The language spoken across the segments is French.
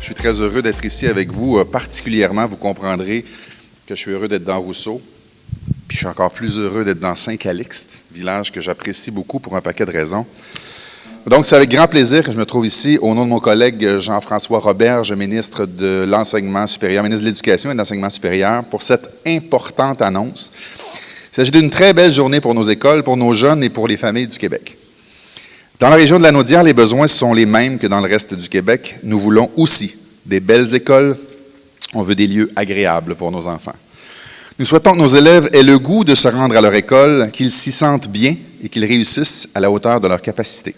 Je suis très heureux d'être ici avec vous. Particulièrement, vous comprendrez que je suis heureux d'être dans Rousseau. Puis je suis encore plus heureux d'être dans Saint-Calixte, village que j'apprécie beaucoup pour un paquet de raisons. Donc, c'est avec grand plaisir que je me trouve ici au nom de mon collègue Jean-François Roberge, ministre de l'Enseignement supérieur, ministre de l'Éducation et de l'Enseignement supérieur, pour cette importante annonce. Il s'agit d'une très belle journée pour nos écoles, pour nos jeunes et pour les familles du Québec. Dans la région de la Naudière, les besoins sont les mêmes que dans le reste du Québec. Nous voulons aussi des belles écoles. On veut des lieux agréables pour nos enfants. Nous souhaitons que nos élèves aient le goût de se rendre à leur école, qu'ils s'y sentent bien et qu'ils réussissent à la hauteur de leurs capacités.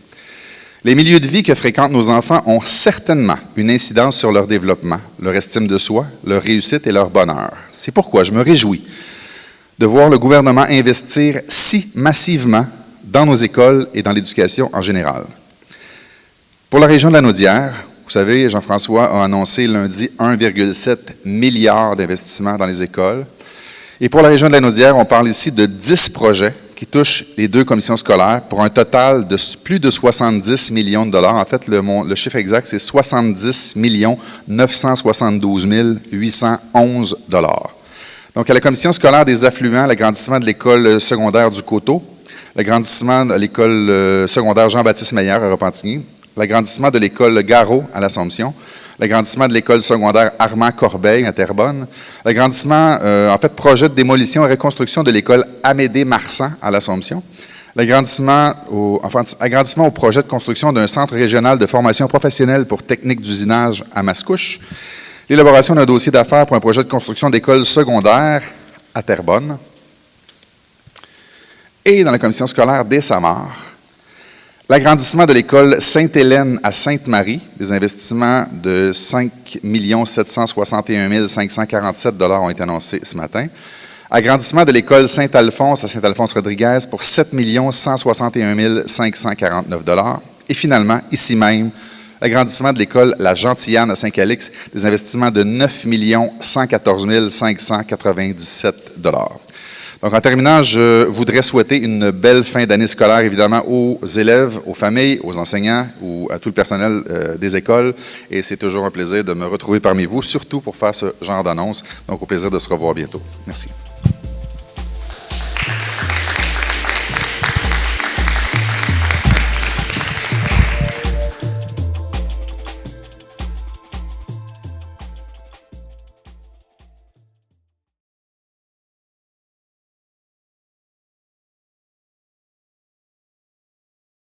Les milieux de vie que fréquentent nos enfants ont certainement une incidence sur leur développement, leur estime de soi, leur réussite et leur bonheur. C'est pourquoi je me réjouis de voir le gouvernement investir si massivement dans nos écoles et dans l'éducation en général. Pour la région de la Naudière, vous savez, Jean-François a annoncé lundi 1,7 milliard d'investissements dans les écoles. Et pour la région de la Naudière, on parle ici de 10 projets qui touchent les 2 commissions scolaires pour un total de plus de 70 millions de dollars. En fait, le chiffre exact, c'est 70 972 811 dollars. Donc, à la commission scolaire des affluents, l'agrandissement de l'école secondaire du Coteau, l'agrandissement de l'école secondaire Jean-Baptiste Meyer à Repentigny, l'agrandissement de l'école Garot à l'Assomption, l'agrandissement de l'école secondaire Armand-Corbeil à Terrebonne, l'agrandissement, projet de démolition et reconstruction de l'école Amédée-Marsan à l'Assomption, l'agrandissement au projet de construction d'un centre régional de formation professionnelle pour techniques d'usinage à Mascouche, l'élaboration d'un dossier d'affaires pour un projet de construction d'école secondaire à Terrebonne, et dans la commission scolaire des Samars, l'agrandissement de l'école Sainte-Hélène à Sainte-Marie, des investissements de 5 761 547 $ ont été annoncés ce matin. Agrandissement de l'école Saint-Alphonse à Saint-Alphonse-Rodriguez pour 7 161 549 $. Et finalement, ici même, l'agrandissement de l'école La Gentillane à Saint-Calixte, des investissements de 9 114 597 $. Donc, en terminant, je voudrais souhaiter une belle fin d'année scolaire, évidemment, aux élèves, aux familles, aux enseignants ou à tout le personnel des écoles. Et c'est toujours un plaisir de me retrouver parmi vous, surtout pour faire ce genre d'annonce. Donc, au plaisir de se revoir bientôt. Merci.